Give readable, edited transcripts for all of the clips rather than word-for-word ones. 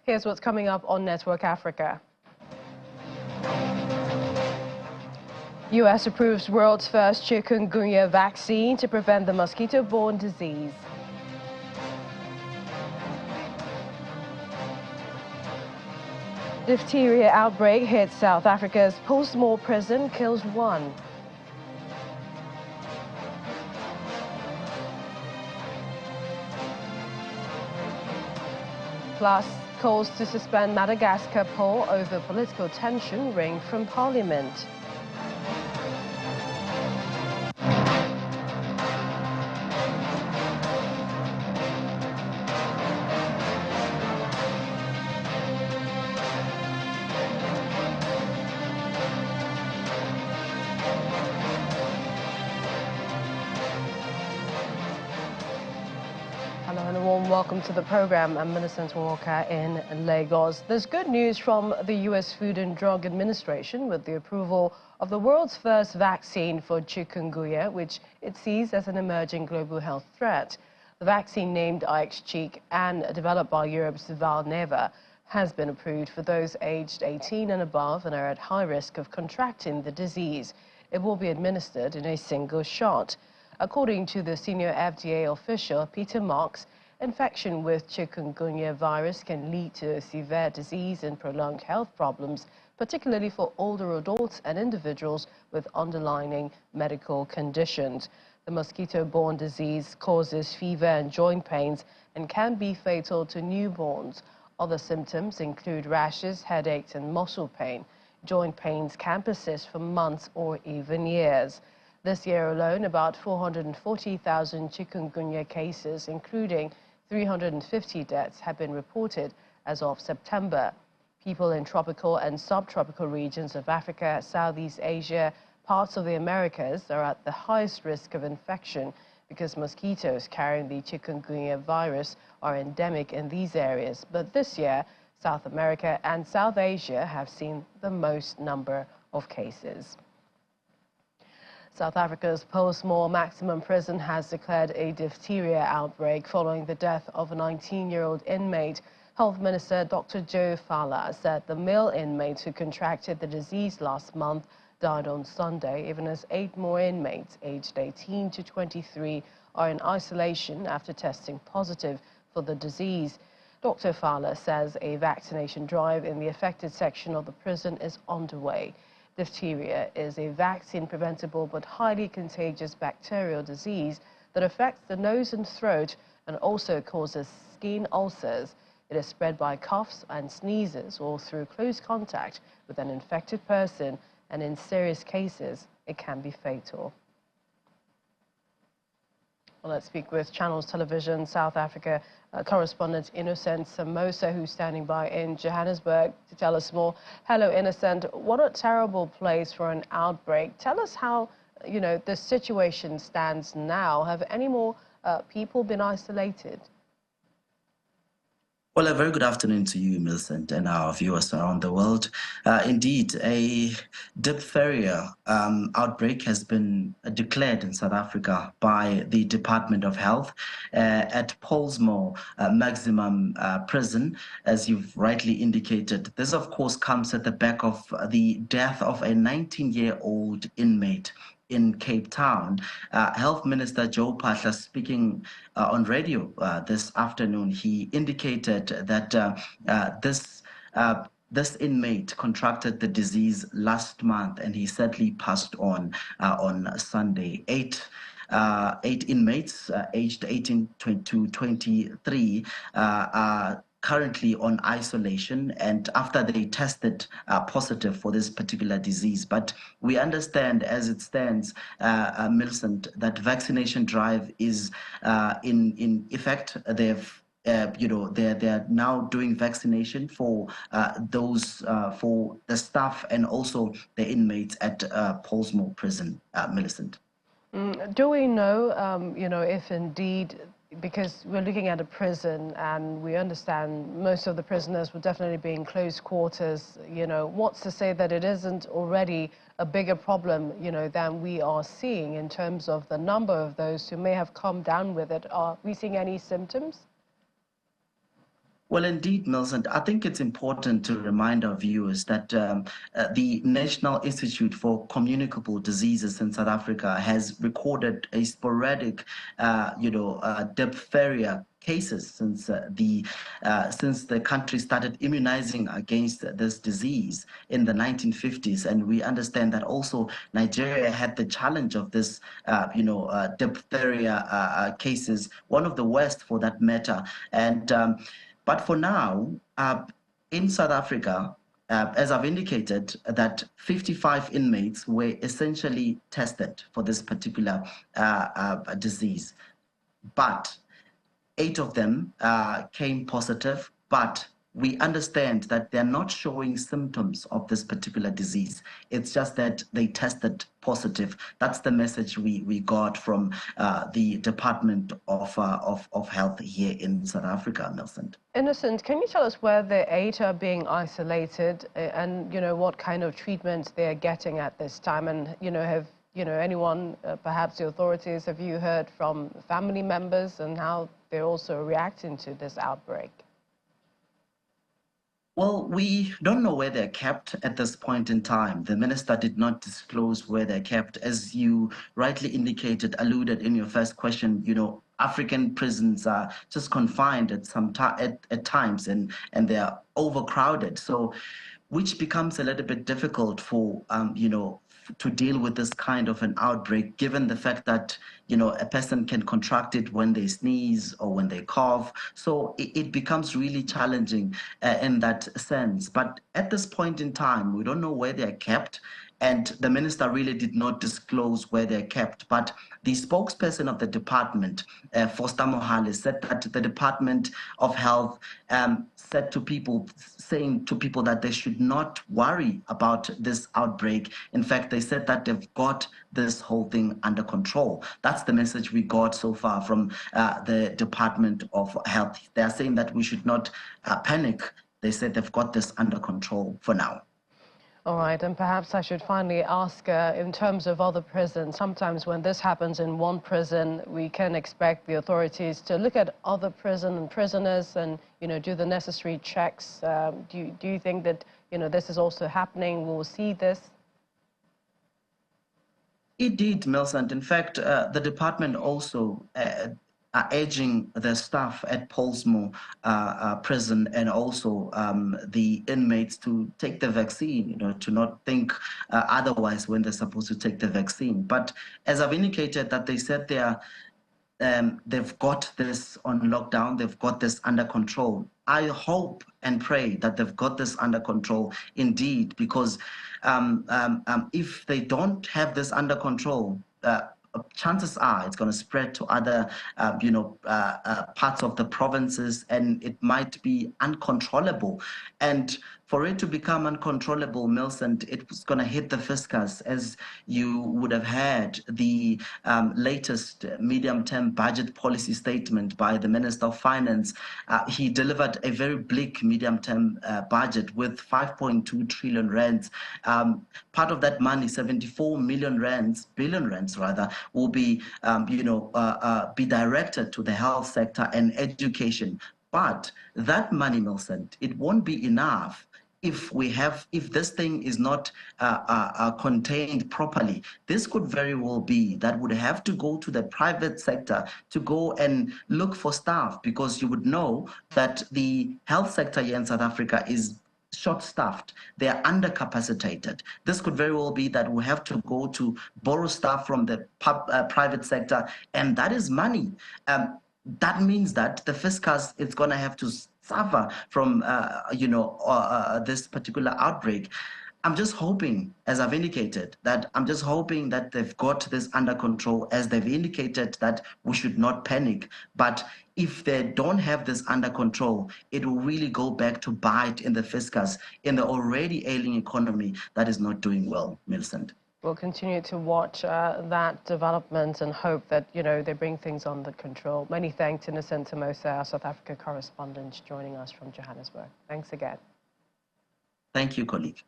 Here's what's coming up on Network Africa. U.S. approves world's first chikungunya vaccine to prevent the mosquito-borne disease. Diphtheria outbreak hits South Africa's Portsmouth prison, kills one. Plus, calls to suspend Madagascar poll over political tension ring from Parliament. Hello and a warm welcome to the program. I'm Millicent Walker in Lagos. There's good news from the U.S. Food and Drug Administration with the approval of the world's first vaccine for chikungunya, which it sees as an emerging global health threat. The vaccine, named IXCHIQ and developed by Europe's Valneva, has been approved for those aged 18 and above and are at high risk of contracting the disease. It will be administered in a single shot. According to the senior FDA official, Peter Marks, infection with chikungunya virus can lead to severe disease and prolonged health problems, particularly for older adults and individuals with underlying medical conditions. The mosquito-borne disease causes fever and joint pains and can be fatal to newborns. Other symptoms include rashes, headaches, and muscle pain. Joint pains can persist for months or even years. This year alone, about 440,000 chikungunya cases, including 350 deaths, have been reported as of September. People in tropical and subtropical regions of Africa, Southeast Asia, parts of the Americas are at the highest risk of infection because mosquitoes carrying the chikungunya virus are endemic in these areas. But this year, South America and South Asia have seen the most number of cases. South Africa's Portsmouth maximum prison has declared a diphtheria outbreak following the death of a 19-year-old inmate. Health Minister Dr. Joe Fowler said the male inmate who contracted the disease last month died on Sunday, even as 8 more inmates aged 18 to 23 are in isolation after testing positive for the disease. Dr. Fowler says a vaccination drive in the affected section of the prison is underway. Diphtheria is a vaccine-preventable but highly contagious bacterial disease that affects the nose and throat and also causes skin ulcers. It is spread by coughs and sneezes or through close contact with an infected person, and in serious cases, it can be fatal. Well, let's speak with Channels Television South Africa correspondent Innocent Samosa, who's standing by in Johannesburg to tell us more. Hello, Innocent. What a terrible place for an outbreak. Tell us how, the situation stands now. Have any more people been isolated? Well, a very good afternoon to you, Millicent, and our viewers around the world. Indeed, a diphtheria outbreak has been declared in South Africa by the Department of Health at Portsmouth maximum prison, as you've rightly indicated. This, of course, comes at the back of the death of a 19-year-old inmate in Cape Town. Health Minister Joe Phaahla, speaking on radio this afternoon, he indicated that this inmate contracted the disease last month, and he sadly passed on Sunday. Eight inmates aged 18 to 23 are currently on isolation, and after they tested positive for this particular disease. But we understand, as it stands, Millicent, that vaccination drive is in effect. They're now doing vaccination for for the staff and also the inmates at Portsmouth prison, Millicent. Do we know, if indeed, because we're looking at a prison and we understand most of the prisoners will definitely be in close quarters, what's to say that it isn't already a bigger problem, than we are seeing in terms of the number of those who may have come down with it? Are we seeing any symptoms? Well, indeed, Millicent, I think it's important to remind our viewers that the National Institute for Communicable Diseases in South Africa has recorded a sporadic, diphtheria cases since the country started immunizing against this disease in the 1950s, and we understand that also Nigeria had the challenge of this, diphtheria cases, one of the worst for that matter, and. But for now, in South Africa, as I've indicated, that 55 inmates were essentially tested for this particular disease. But 8 of them came positive, but we understand that they're not showing symptoms of this particular disease. It's just that they tested positive. That's the message we got from the Department of Health here in South Africa, Millicent. Innocent, can you tell us where the 8 are being isolated and, what kind of treatment they're getting at this time? And, have, anyone, perhaps the authorities, have you heard from family members and how they're also reacting to this outbreak? Well, we don't know where they're kept at this point in time. The minister did not disclose where they're kept. As you rightly indicated, alluded in your first question, African prisons are just confined at times and they're overcrowded. So, which becomes a little bit difficult for, to deal with this kind of an outbreak, given the fact that, a person can contract it when they sneeze or when they cough. So it becomes really challenging in that sense. But at this point in time, we don't know where they're kept. And the minister really did not disclose where they're kept. But the spokesperson of the department, Foster Mohale, said that the Department of Health saying to people that they should not worry about this outbreak. In fact, they said that they've got this whole thing under control. That's the message we got so far from the Department of Health. They are saying that we should not panic. They said they've got this under control for now. All right, and perhaps I should finally ask, in terms of other prisons, sometimes when this happens in one prison, we can expect the authorities to look at other prisoners and, do the necessary checks. Do you think that, this is also happening? We'll see this? It did, Millicent. In fact, the department also are urging the staff at Pollsmoor prison and also the inmates to take the vaccine, to not think otherwise when they're supposed to take the vaccine. But as I've indicated, that they said they've got this on lockdown, they've got this under control. I hope and pray that they've got this under control indeed, because if they don't have this under control, chances are it's going to spread to other, parts of the provinces, and it might be uncontrollable. And for it to become uncontrollable, Millicent, it's going to hit the fiscus. As you would have heard, the latest medium-term budget policy statement by the Minister of Finance, he delivered a very bleak medium-term budget with 5.2 trillion rands. Part of that money, 74 billion rands, will be, be directed to the health sector and education. But that money, Millicent, it won't be enough if this thing is not contained properly. This could very well be that would have to go to the private sector to go and look for staff, because you would know that the health sector here in South Africa is short-staffed. They are undercapacitated. This could very well be that we have to go to borrow staff from the private sector, and that is money. That means that the fiscus is going to have to suffer from, this particular outbreak. I'm just hoping, as I've indicated, that they've got this under control, as they've indicated that we should not panic. But if they don't have this under control, it will really go back to bite in the fiscus, in the already ailing economy that is not doing well, Millicent. We'll continue to watch that development and hope that, they bring things under control. Many thanks, Innocent Mose, our South Africa correspondent, joining us from Johannesburg. Thanks again. Thank you, colleague.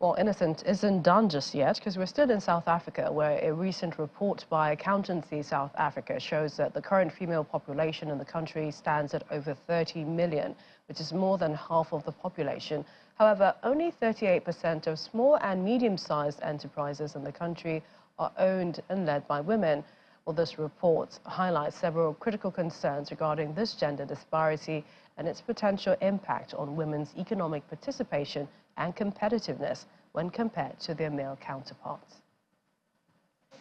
Well, Innocent isn't done just yet because we're still in South Africa, where a recent report by Accountancy South Africa shows that the current female population in the country stands at over 30 million, which is more than half of the population. However, only 38% of small and medium-sized enterprises in the country are owned and led by women. Well, this report highlights several critical concerns regarding this gender disparity and its potential impact on women's economic participation and competitiveness when compared to their male counterparts.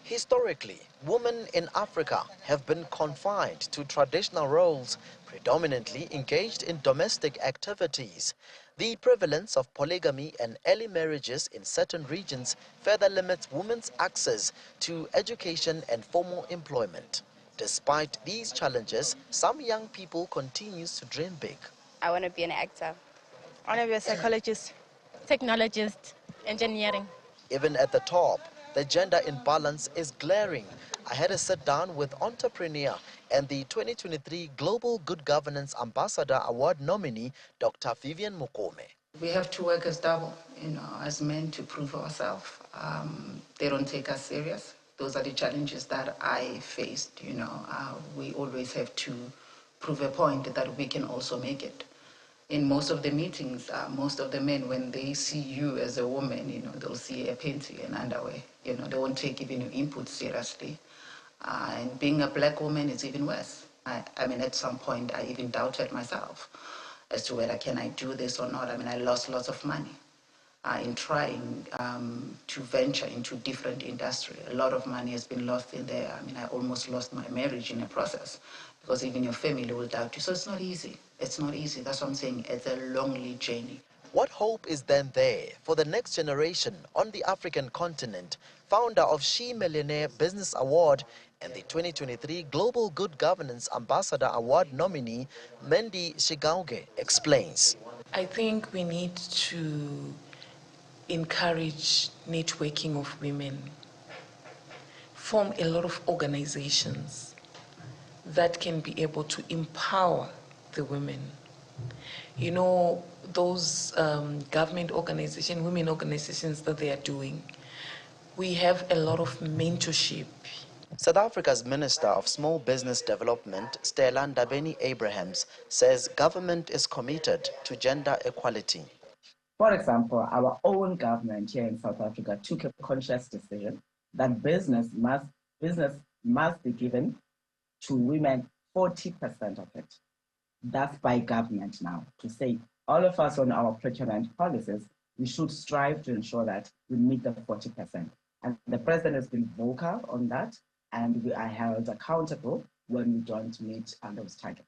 Historically, women in Africa have been confined to traditional roles, predominantly engaged in domestic activities. The prevalence of polygamy and early marriages in certain regions further limits women's access to education and formal employment. Despite these challenges, some young people continue to dream big. I want to be an actor. I want to be a psychologist, technologist, engineering. Even at the top, the gender imbalance is glaring. I had a sit down with entrepreneur and the 2023 Global Good Governance Ambassador Award nominee, Dr. Vivian Mokome. We have to work as double, as men to prove ourselves. They don't take us serious. Those are the challenges that I faced, we always have to prove a point that we can also make it. In most of the meetings, most of the men, when they see you as a woman, they'll see a panty and underwear. They won't take even your input seriously. And being a black woman is even worse. I mean, at some point, I even doubted myself as to whether can I do this or not. I mean, I lost lots of money in trying to venture into different industry. A lot of money has been lost in there. I mean, I almost lost my marriage in the process because even your family will doubt you. So it's not easy. It's not easy. That's what I'm saying. It's a lonely journey. What hope is then there for the next generation on the African continent? Founder of She Millionaire Business Award and the 2023 Global Good Governance Ambassador Award nominee, Mendi Shigauge, explains. I think we need to encourage networking of women, form a lot of organizations that can be able to empower the women. Those government organizations, women organizations that they are doing, we have a lot of mentorship. South Africa's Minister of Small Business Development, Stella Ndabeni-Abrahams, says government is committed to gender equality. For example, our own government here in South Africa took a conscious decision that business must be given to women 40% of it. That's by government now, to say all of us on our procurement policies, we should strive to ensure that we meet the 40%. And the president has been vocal on that, and we are held accountable when we don't meet those targets.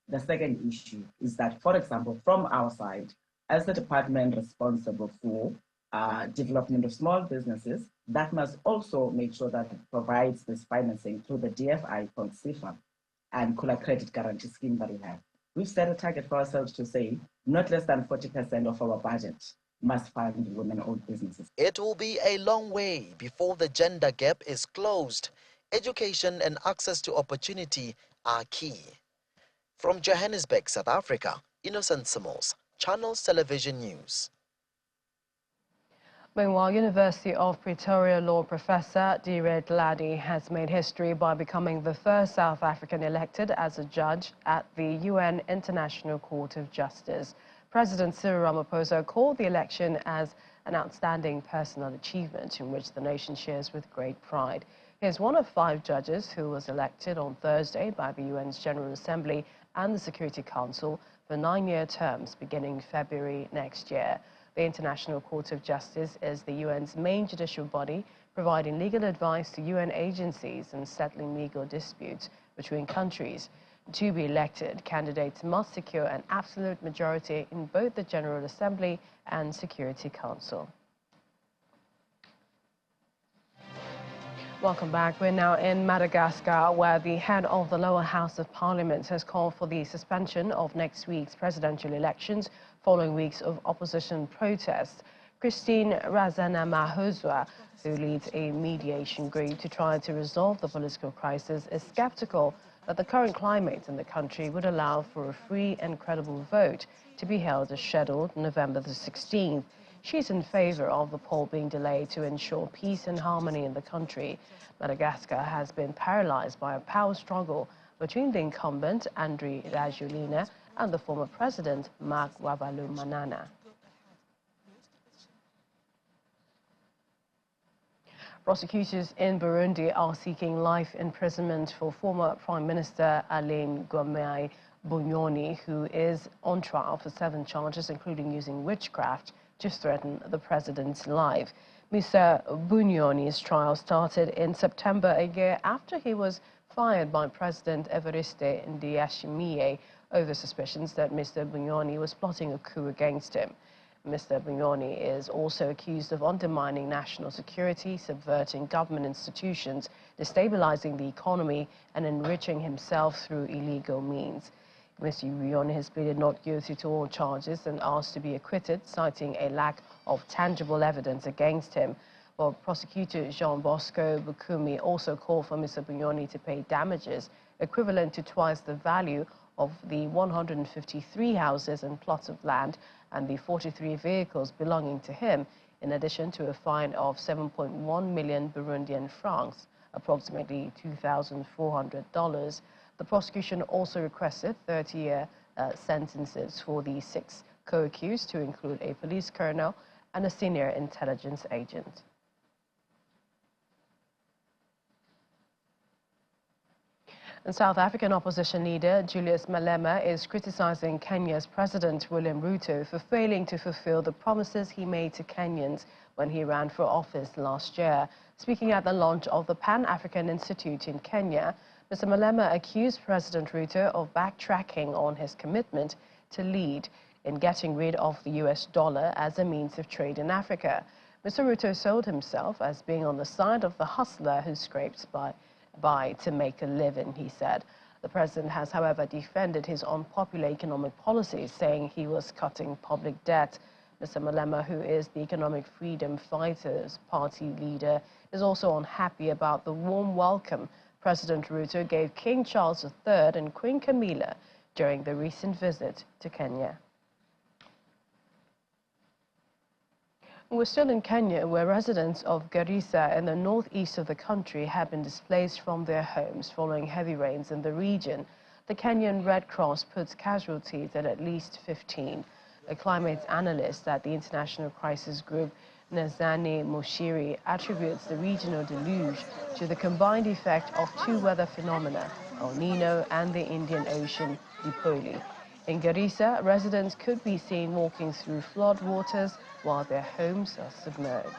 The second issue is that, for example, from our side, as the department responsible for development of small businesses, that must also make sure that it provides this financing through the DFI called CFA and Cooler Credit Guarantee Scheme that we have. We've set a target for ourselves to say not less than 40% of our budget must fund women-owned businesses. It will be a long way before the gender gap is closed. Education and access to opportunity are key. From Johannesburg, South Africa, Innocent Samos, Channels Television News. Meanwhile, University of Pretoria law professor Dire Glady has made history by becoming the first South African elected as a judge at the UN International Court of Justice. President Cyril Ramaphosa called the election as an outstanding personal achievement in which the nation shares with great pride. He is one of 5 judges who was elected on Thursday by the UN's General Assembly and the Security Council for 9-year terms beginning February next year. The International Court of Justice is the UN's main judicial body, providing legal advice to UN agencies and settling legal disputes between countries. To be elected, candidates must secure an absolute majority in both the General Assembly and Security Council. Welcome back. We're now in Madagascar, where the head of the lower house of parliament has called for the suspension of next week's presidential elections following weeks of opposition protests. Christine Razanamahuzwa, who leads a mediation group to try to resolve the political crisis, is skeptical that the current climate in the country would allow for a free and credible vote to be held as scheduled November the 16th. She's in favor of the poll being delayed to ensure peace and harmony in the country. Madagascar has been paralyzed by a power struggle between the incumbent, Andry Rajoelina, and the former president, Marc Ravalomanana. Prosecutors in Burundi are seeking life imprisonment for former Prime Minister Alain Bunyoni, who is on trial for 7 charges, including using witchcraft to threaten the president's life. Mr. Bunyoni's trial started in September, a year after he was fired by President Evariste Ndayishimiye over suspicions that Mr. Bunyoni was plotting a coup against him. Mr. Bunyoni is also accused of undermining national security, subverting government institutions, destabilizing the economy, and enriching himself through illegal means. Mr. Bunyoni has pleaded not guilty to all charges and asked to be acquitted, citing a lack of tangible evidence against him. Well, prosecutor Jean Bosco Bukumi also called for Mr. Bunyoni to pay damages equivalent to twice the value of the 153 houses and plots of land and the 43 vehicles belonging to him, in addition to a fine of 7.1 million Burundian francs, approximately $2,400. The prosecution also requested 30-year sentences for the 6 co-accused, to include a police colonel and a senior intelligence agent. And South African opposition leader Julius Malema is criticizing Kenya's President William Ruto for failing to fulfill the promises he made to Kenyans when he ran for office last year. Speaking at the launch of the Pan-African Institute in Kenya, Mr. Malema accused President Ruto of backtracking on his commitment to lead in getting rid of the US dollar as a means of trade in Africa. Mr. Ruto sold himself as being on the side of the hustler who scrapes by to make a living, he said. The president has, however, defended his unpopular economic policies, saying he was cutting public debt. Mr. Malema, who is the Economic Freedom Fighters Party leader, is also unhappy about the warm welcome President Ruto gave King Charles III and Queen Camilla during the recent visit to Kenya. We're still in Kenya, where residents of Garissa in the northeast of the country have been displaced from their homes following heavy rains in the region. The Kenyan Red Cross puts casualties at least 15. A climate analyst at the international crisis group, Nazani Moshiri, attributes the regional deluge to the combined effect of 2 weather phenomena, El Nino and the Indian Ocean dipole. In Garissa, residents could be seen walking through flood waters while their homes are submerged.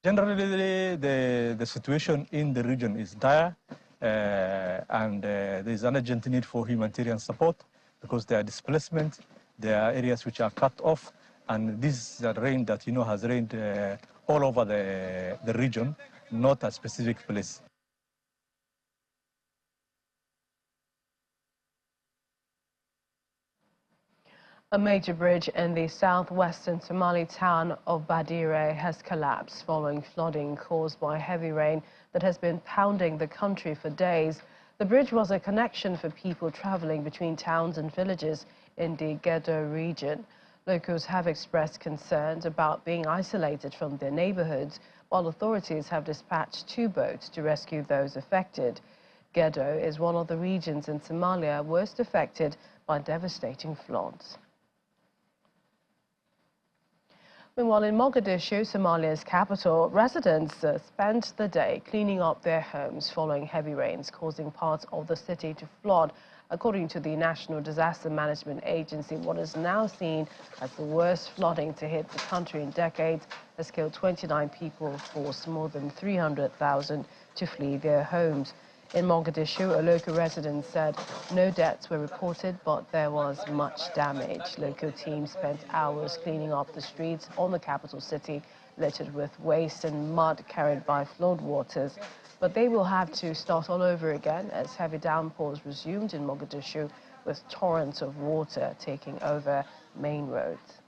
Generally, the situation in the region is dire, and there is an urgent need for humanitarian support because there are displacement, there are areas which are cut off, and this is a rain that has rained all over the region, not a specific place. A major bridge in the southwestern Somali town of Badire has collapsed following flooding caused by heavy rain that has been pounding the country for days. The bridge was a connection for people traveling between towns and villages in the Gedo region. Locals have expressed concerns about being isolated from their neighborhoods, while authorities have dispatched 2 boats to rescue those affected. Gedo is one of the regions in Somalia worst affected by devastating floods. Meanwhile, in Mogadishu, Somalia's capital, residents spent the day cleaning up their homes following heavy rains, causing parts of the city to flood. According to the National Disaster Management Agency, what is now seen as the worst flooding to hit the country in decades has killed 29 people, forced more than 300,000 to flee their homes. In Mogadishu, a local resident said no deaths were reported, but there was much damage. Local teams spent hours cleaning up the streets on the capital city, littered with waste and mud carried by floodwaters. But they will have to start all over again as heavy downpours resumed in Mogadishu, with torrents of water taking over main roads.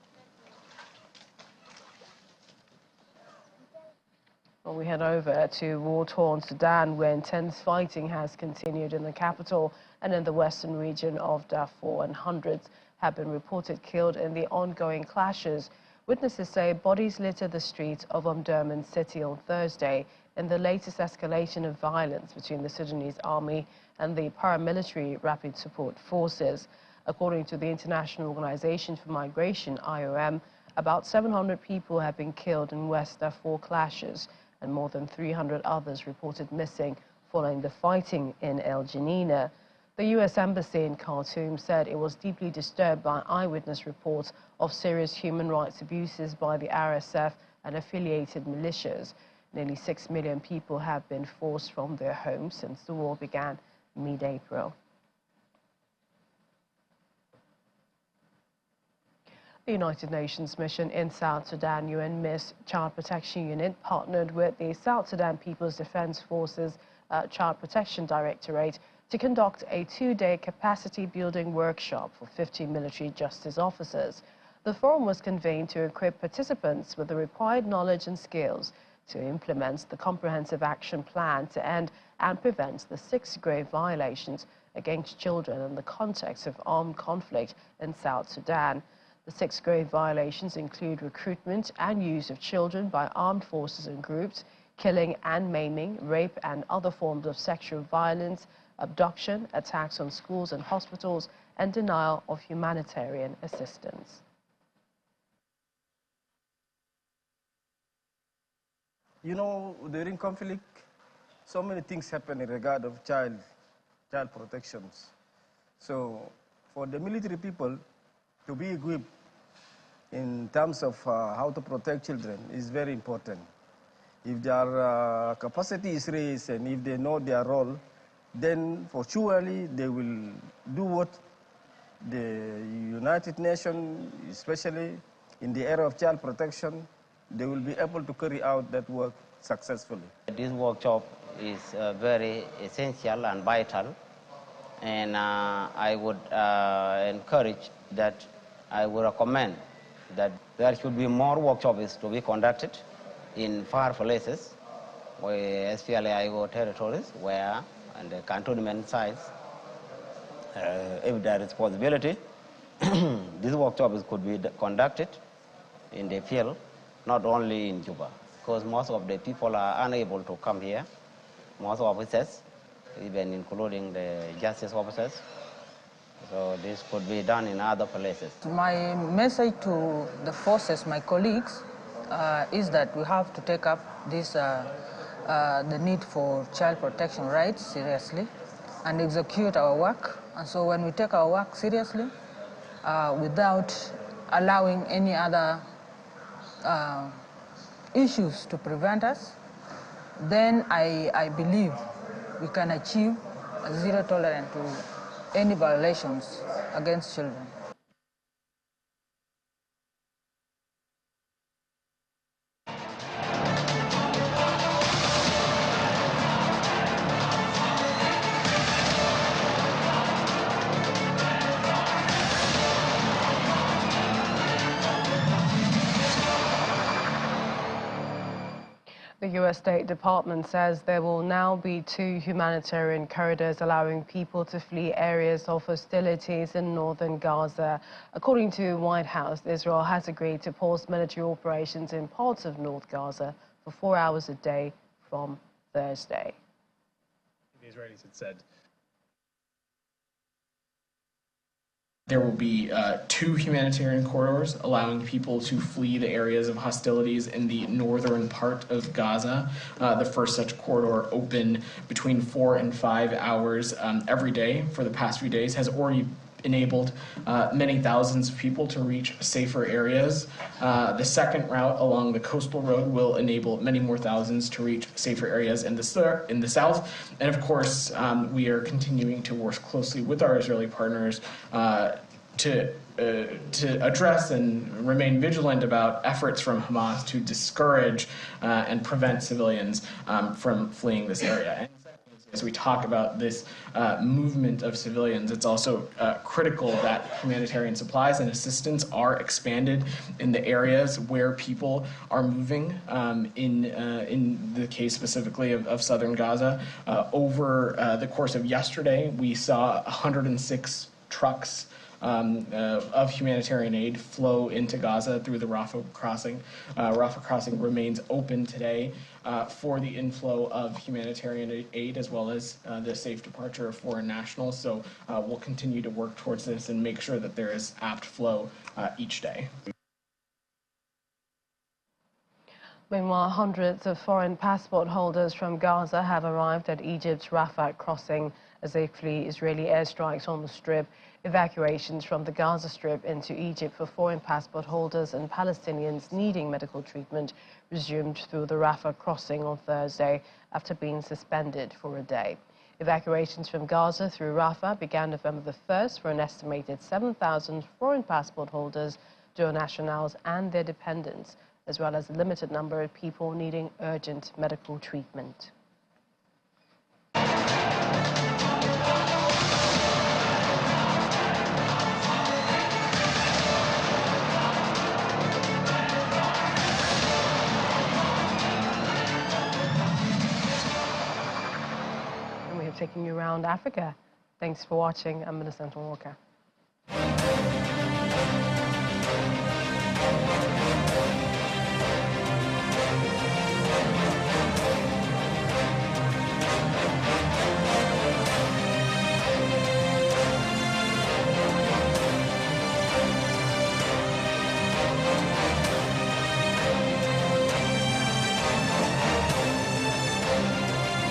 Well, we head over to war-torn Sudan, where intense fighting has continued in the capital and in the western region of Darfur, and hundreds have been reported killed in the ongoing clashes. Witnesses say bodies littered the streets of Omdurman city on Thursday in the latest escalation of violence between the Sudanese army and the paramilitary Rapid Support Forces. According to the International Organization for Migration, IOM, about 700 people have been killed in West Darfur clashes, and more than 300 others reported missing following the fighting in El Geneina. The U.S. Embassy in Khartoum said it was deeply disturbed by eyewitness reports of serious human rights abuses by the RSF and affiliated militias. Nearly 6 million people have been forced from their homes since the war began mid-April. The United Nations mission in South Sudan, UNMISS Child Protection Unit, partnered with the South Sudan People's Defense Forces Child Protection Directorate to conduct a 2-day capacity-building workshop for 50 military justice officers. The forum was convened to equip participants with the required knowledge and skills to implement the comprehensive action plan to end and prevent the 6 grave violations against children in the context of armed conflict in South Sudan. The 6 grave violations include recruitment and use of children by armed forces and groups, killing and maiming, rape and other forms of sexual violence, abduction, attacks on schools and hospitals, and denial of humanitarian assistance. You know, during conflict, so many things happen in regard of child protections. So, for the military people to be equipped in terms of how to protect children is very important. If their capacity is raised and if they know their role, then for surely they will do what the United Nations, especially in the area of child protection, they will be able to carry out that work successfully. This workshop is very essential and vital, and I would encourage that, I would recommend that there should be more workshops to be conducted in far places, where SPLAIO territories, where and the cantonment sites, if there is possibility, these workshops could be conducted in the field, not only in Juba, because most of the people are unable to come here, most officers, even including the justice officers. So this could be done in other places. My message to the forces, my colleagues, is that we have to take up this, the need for child protection rights seriously and execute our work. And so when we take our work seriously, without allowing any other issues to prevent us, then I believe we can achieve a zero tolerance to any violations against children. The U.S. State Department says there will now be 2 humanitarian corridors allowing people to flee areas of hostilities in northern Gaza. According to White House, Israel has agreed to pause military operations in parts of North Gaza for 4 hours a day from Thursday. The Israelis had said there will be 2 humanitarian corridors allowing people to flee the areas of hostilities in the northern part of Gaza. The first such corridor, open between 4 and 5 hours every day for the past few days, has already enabled many thousands of people to reach safer areas. The second route along the coastal road will enable many more thousands to reach safer areas in the south. And of course, we are continuing to work closely with our Israeli partners to address and remain vigilant about efforts from Hamas to discourage and prevent civilians from fleeing this area. And As we talk about this movement of civilians, it's also critical that humanitarian supplies and assistance are expanded in the areas where people are moving. In the case specifically of southern Gaza, over the course of yesterday, we saw 106 trucks of humanitarian aid flow into Gaza through the Rafah crossing. Rafah crossing remains open today for the inflow of humanitarian aid as well as the safe departure of foreign nationals. So we'll continue to work towards this and make sure that there is apt flow each day. Meanwhile, hundreds of foreign passport holders from Gaza have arrived at Egypt's Rafah crossing as they flee Israeli airstrikes on the Strip. Evacuations from the Gaza Strip into Egypt for foreign passport holders and Palestinians needing medical treatment resumed through the Rafah crossing on Thursday after being suspended for a day. Evacuations from Gaza through Rafah began November the 1st for an estimated 7,000 foreign passport holders, dual nationals and their dependents, as well as a limited number of people needing urgent medical treatment. And we have taken you around Africa. Thanks for watching. I'm Millicent Walker.